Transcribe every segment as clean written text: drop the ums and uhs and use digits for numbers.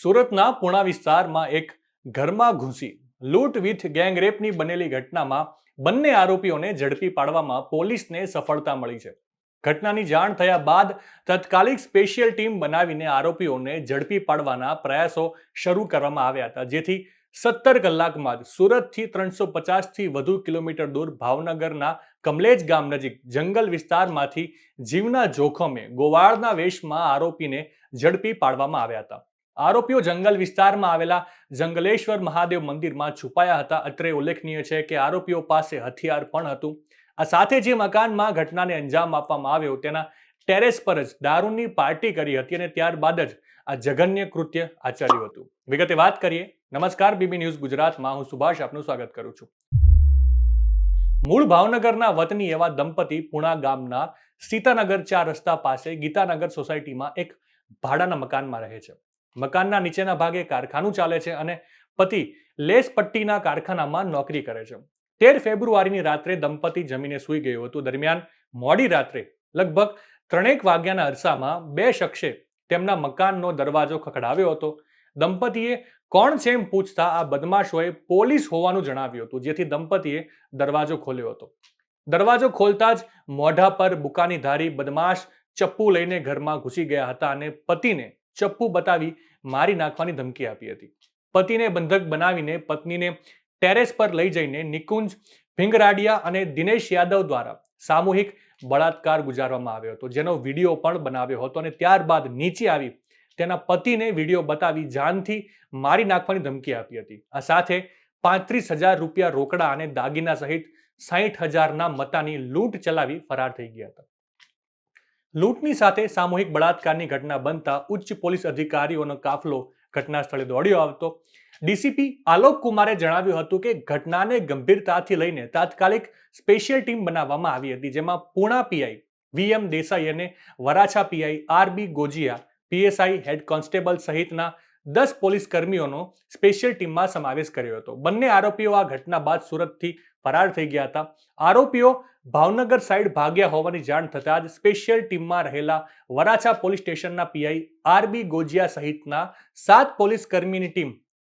સુરતના પુણા વિસ્તારમાં એક ઘરમાં ઘૂસી લૂંટ વિથ ગેંગરેપની બનેલી ઘટનામાં બંને આરોપીઓને ઝડપી પાડવામાં પોલીસને સફળતા મળી છે. ઘટનાની જાણ થયા બાદ તાત્કાલિક સ્પેશિયલ ટીમ બનાવીને આરોપીઓને ઝડપી પાડવાના પ્રયાસો શરૂ કરવામાં આવ્યા હતા, જેથી 17 કલાકમાં જ સુરતથી 350થી વધુ કિલોમીટર દૂર ભાવનગરના કમલેજ ગામ નજીક જંગલ વિસ્તારમાંથી જીવના જોખમે ગોવાળના વેશમાં આરોપીને ઝડપી પાડવામાં આવ્યા હતા. આરોપીઓ જંગલ વિસ્તારમાં આવેલા જંગલેશ્વર મહાદેવ મંદિરમાં છુપાયા હતા. અત્રે ઉલ્લેખનીય છે કે આરોપીઓ પાસે હથિયાર પણ હતું. આ સાથે જે મકાનમાં ઘટનાને અંજામ આપવામાં આવ્યો તેના ટેરેસ પર જ દારૂની પાર્ટી કરી હતી અને ત્યારબાદ જ આ જઘન્ય કૃત્ય આચર્યું હતું. વિગતે વાત કરીએ. નમસ્કાર, બીબી ન્યૂઝ ગુજરાતમાં હું સુભાષ આપનું સ્વાગત કરું છું. મૂળ ભાવનગરના વતની એવા દંપતી પુણા ગામના સીતાનગર 4 રસ્તા પાસે ગીતાનગર સોસાયટીમાં એક ભાડાના મકાનમાં રહે છે. મકાનના નીચેના ભાગે કારખાનું ચાલે છે અને પતિ લેસ પટ્ટીના કારખાનામાં નોકરી કરે છે. 13 ફેબ્રુઆરીની રાત્રે દંપતી જમીને સૂઈ ગયું હતું. દરમિયાન મોડી રાત્રે લગભગ 3 વાગ્યાના અરસામાં બે શખ્સે તેમના મકાનનો દરવાજો ખખડાવ્યો હતો. દંપતીએ કોણ છે એમ પૂછતા આ બદમાશોએ પોલીસ હોવાનું જણાવ્યું હતું, જેથી દંપતીએ દરવાજો ખોલ્યો હતો. દરવાજો ખોલતા જ મોઢા પર બુકાની ધારી બદમાશ ચપ્પુ લઈને ઘરમાં ઘૂસી ગયા હતા અને પતિને ચપ્પુ બતાવી મારી નાખવાની ધમકી આપી હતી. પતિને બંધક બનાવીને પત્નીને ટેરેસ પર લઈ જઈને નિકુંજ ભીંગરાડિયા અને દિનેશ યાદવ દ્વારા સામૂહિક બળાત્કાર ગુજારવામાં આવ્યો હતો, જેનો વિડીયો પણ બનાવ્યો હતો અને ત્યારબાદ નીચે આવી તેના પતિને વિડીયો બતાવી જાનથી મારી નાખવાની ધમકી આપી હતી. આ સાથે 35,000 રૂપિયા રોકડા અને દાગીના સહિત 60,000ના મતાની લૂંટ ચલાવી ફરાર થઈ ગયા હતા. લૂંટની સાથે સામૂહિક બળાત્કારની ઘટના બનતા ઉચ્ચ પોલીસ અધિકારીઓનો કાફલો ઘટના સ્થળે દોડ્યો આવતો. ડીસીપી આલોક કુમારે જણાવ્યું હતું કે ઘટનાને ગંભીરતાથી લઈને તાત્કાલિક સ્પેશિયલ ટીમ બનાવવામાં આવી હતી, જેમાં પુણા પીઆઈ વીએમ દેસાઈ અને Varachha PI RB Gojiya, PSI, head constable સહિતના 10 પોલીસ કર્મીઓનો સ્પેશિયલ ટીમમાં સમાવેશ કર્યો હતો. બંને આરોપીઓ આ ઘટના બાદ સુરતથી ફરાર થઈ ગયા હતા. આરોપીઓ ભાવનગર સાઈડ ભાગ્યા હોવાની જાણ થતાં જ સ્પેશિયલ ટીમમાં રહેલા વરાછા પોલીસ સ્ટેશનના પીઆઈ આરબી ગોજિયા સહિતના 7 પોલીસ કર્મીની ટીમ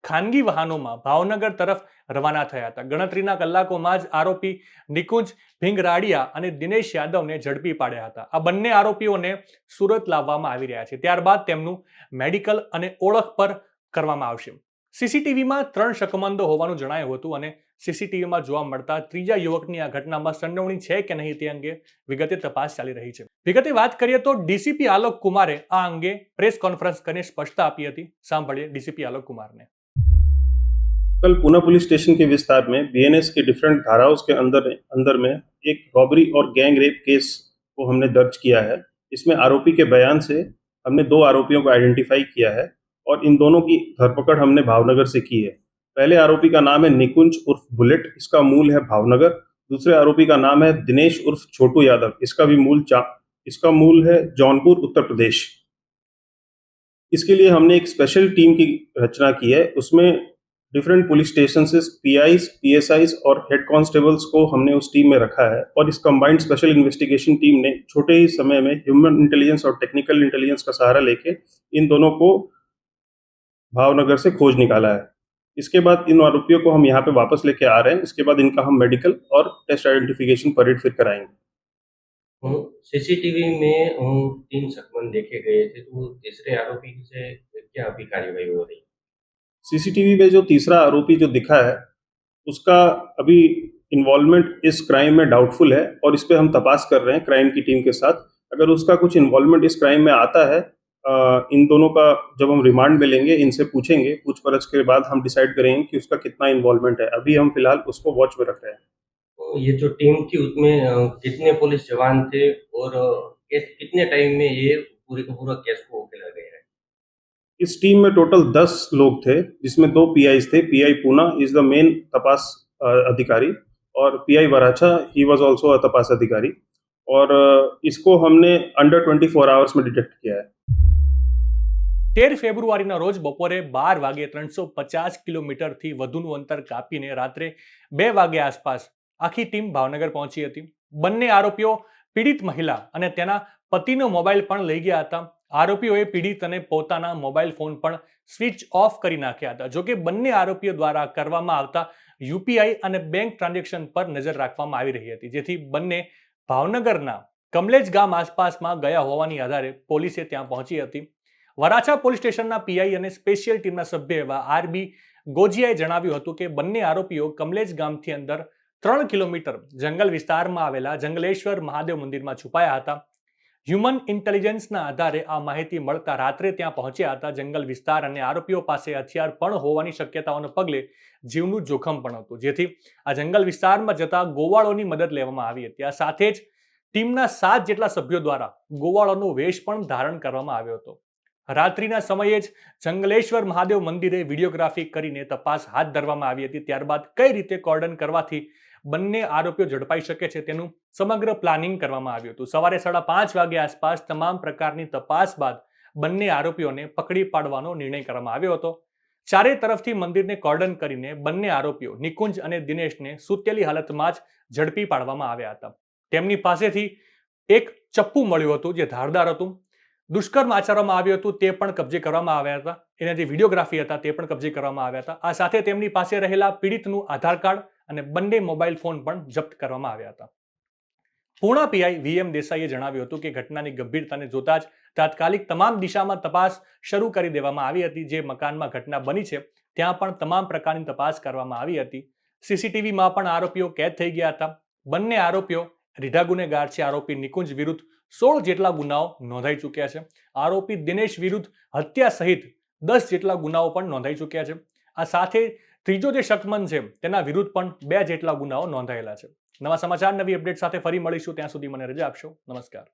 ખાનગી વાહનોમાં ભાવનગર તરફ રવાના થયા હતા. ગણતરીના કલાકોમાં જ આરોપી નિકુંજ ભીંગરાડિયા અને દિનેશ યાદવને ઝડપી પાડ્યા હતા. આ બંને આરોપીઓને સુરત લાવવામાં આવી રહ્યા છે. ત્યારબાદ તેમનું મેડિકલ અને ઓળખ પર કરવામાં આવશે. સીસીટીવીમાં 3 શકમંદો હોવાનું જણાયું હતું અને સીસીટીવીમાં જોવા મળતા ત્રીજા યુવકની આ ઘટનામાં સંડોવણી છે કે નહીં તે અંગે વિગતે તપાસ ચાલી રહી છે. વિગતે વાત કરીએ તો ડીસીપી આલોક કુમારે આ અંગે પ્રેસ કોન્ફરન્સ કરીને સ્પષ્ટતા આપી હતી. સાંભળીએ ડીસીપी आलोक कुमार ने. कल पूना पुलिस स्टेशन के विस्तार में बीएनएस के डिफरेंट धाराओं के अंदर में एक रॉबरी और गैंग रेप केस को हमने दर्ज किया है. इसमें आरोपी के बयान से हमने 2 आरोपियों को आइडेंटिफाई किया है और इन दोनों की धरपकड़ हमने भावनगर से की है. पहले आरोपी का नाम है निकुंज उर्फ बुलेट, इसका मूल है भावनगर. दूसरे आरोपी का नाम है दिनेश उर्फ छोटू यादव, इसका मूल है जौनपुर उत्तर प्रदेश. इसके लिए हमने एक स्पेशल टीम की रचना की है. उसमें डिफरेंट पुलिस स्टेशन से पीआईज, पीएसआईज और हेड कांस्टेबल्स को हमने उस टीम में रखा है और इस कंबाइंड स्पेशल इन्वेस्टिगेशन टीम ने छोटे ही समय में ह्यूमन इंटेलिजेंस और टेक्निकल इंटेलिजेंस का सहारा लेके इन दोनों को भावनगर से खोज निकाला है. इसके बाद इन आरोपियों को हम यहाँ पे वापस लेके आ रहे हैं. इसके बाद इनका हम मेडिकल और टेस्ट आइडेंटिफिकेशन परेड फिर कराएंगे. सीसीटीवी में 3 शकमंद देखे गए थे, तो तीसरे आरोपी से क्या अभी कार्यवाही हो रही है? सीसीटीवी में जो तीसरा आरोपी जो दिखा है उसका अभी इन्वॉल्वमेंट इस क्राइम में डाउटफुल है और इस पे हम तपास कर रहे हैं क्राइम की टीम के साथ. अगर उसका कुछ इन्वॉल्वमेंट इस क्राइम में आता है, इन दोनों का जब हम रिमांड में लेंगे, इनसे पूछेंगे, पूछपरछ के बाद हम डिसाइड करेंगे कि उसका कितना इन्वॉल्वमेंट है. अभी हम फिलहाल उसको वॉच में रख रहे हैं. ये जो टीम थी उसमें कितने पुलिस जवान थे और कितने टाइम में ये पूरे का पूरा केस को उकेला गया है? इस टीम में टोटल 10 लोग थे, जिसमें 2 पीआईज थे. Pi Poona is the main तपास अधिकारी और pi Varachha he was also a तपास अधिकारी और इसको हमने अंडर 24 आवर्स में डिटेक्ट किया है. 13 ફેબ્રુઆરીના રોજ બપોરે 12 વાગે 350 કિલોમીટરથી વધુનું અંતર કાપીને રાત્રે 2 વાગ્યા આસપાસ આખી ટીમ ભાવનગર પહોંચી હતી. બંને આરોપીઓ પીડિત મહિલા અને તેના પતિનો મોબાઈલ પણ લઈ ગયા હતા. આરોપીઓએ પીડિત અને પોતાના મોબાઈલ ફોન પણ સ્વિચ ઓફ કરી નાખ્યા હતા. જોકે બંને આરોપીઓ દ્વારા કરવામાં આવતા યુપીઆઈ અને બેંક ટ્રાન્ઝેક્શન પર નજર રાખવામાં આવી રહી હતી, જેથી બંને ભાવનગરના કમલેજ ગામ આસપાસમાં ગયા હોવાની આધારે પોલીસે ત્યાં પહોંચી હતી. વરાછા પોલીસ સ્ટેશનના પીઆઈ અને સ્પેશિયલ ટીમના સભ્ય એવા આરબી ગોજિયાએ જણાવ્યું હતું કે બંને આરોપીઓ કમલેજ ગામથી અંદર 3 કિલોમીટર જંગલ વિસ્તારમાં આવેલા જંગલેશ્વર મહાદેવ મંદિરમાં છુપાયા હતા. હ્યુમન ઇન્ટેલિજન્સના આધારે આ માહિતી મળતા રાત્રે ત્યાં પહોંચ્યા હતા જંગલ વિસ્તાર, અને આરોપીઓ પાસે હથિયાર પણ હોવાની શક્યતાઓને પગલે જીવનું જોખમ પણ હતું, જેથી આ જંગલ વિસ્તારમાં જતા ગોવાળોની મદદ લેવામાં આવી હતી. આ સાથે જ ટીમના 7 જેટલા સભ્યો દ્વારા ગોવાળોનો વેશ પણ ધારણ કરવામાં આવ્યો હતો. રાત્રિના સમયે જ જંગલેશ્વર મહાદેવ મંદિરે વિડીયોગ્રાફી કરીને તપાસ હાથ ધરવામાં આવી હતી. ત્યારબાદ કઈ રીતે કોર્ડન કરવાથી બંને આરોપીઓ ઝડપાઈ શકે છે તેનું સમગ્ર પ્લાનિંગ કરવામાં આવ્યું હતું. સવારે 5:30 વાગે આસપાસ તમામ પ્રકારની તપાસ બાદ બંને આરોપીઓને પકડી પાડવાનો નિર્ણય કરવામાં આવ્યો હતો. ચારે તરફથી મંદિરને કોર્ડન કરીને બંને આરોપીઓ નિકુંજ અને દિનેશને સૂતેલી હાલતમાં જ ઝડપી પાડવામાં આવ્યા હતા. તેમની પાસેથી એક ચપ્પુ મળ્યું હતું જે ધારદાર હતું. દુષ્કર્મ આચરવામાં આવ્યું હતું તે પણ કબજે કરવામાં આવ્યા હતા. એના જે વિડીયોગ્રાફી હતા તે પણ કબજે કરવામાં આવ્યા હતા. આ સાથે તેમની પાસે રહેલા પીડિતનું આધાર કાર્ડ અને બંને મોબાઈલ ફોન પણ જપ્ત કરવામાં આવ્યા હતા. પૂર્ણા પીઆઈ વીએમ દેસાઈએ જણાવ્યું હતું કે ઘટનાની ગંભીરતાને જોતા જ તાત્કાલિક તમામ દિશામાં તપાસ શરૂ કરી દેવામાં આવી હતી. જે મકાનમાં ઘટના બની છે ત્યાં પણ તમામ પ્રકારની તપાસ કરવામાં આવી હતી. સીસીટીવીમાં પણ આરોપીઓ કેદ થઈ ગયા હતા. બંને આરોપીઓ રીઢા ગુનેગાર છે. આરોપી નિકુંજ વિરુદ્ધ 16 જેટલા ગુનાઓ નોંધાઈ ચૂક્યા છે. આરોપી દિનેશ વિરુદ્ધ હત્યા સહિત 10 જેટલા ગુનાઓ પણ નોંધાઈ ચૂક્યા છે. આ સાથે ત્રીજો જે શકમન છે તેના વિરુદ્ધ પણ 2 જેટલા ગુનાઓ નોંધાયેલા છે. નવા સમાચાર, નવી અપડેટ સાથે ફરી મળીશું. ત્યાં સુધી મને રજા આપશો. નમસ્કાર.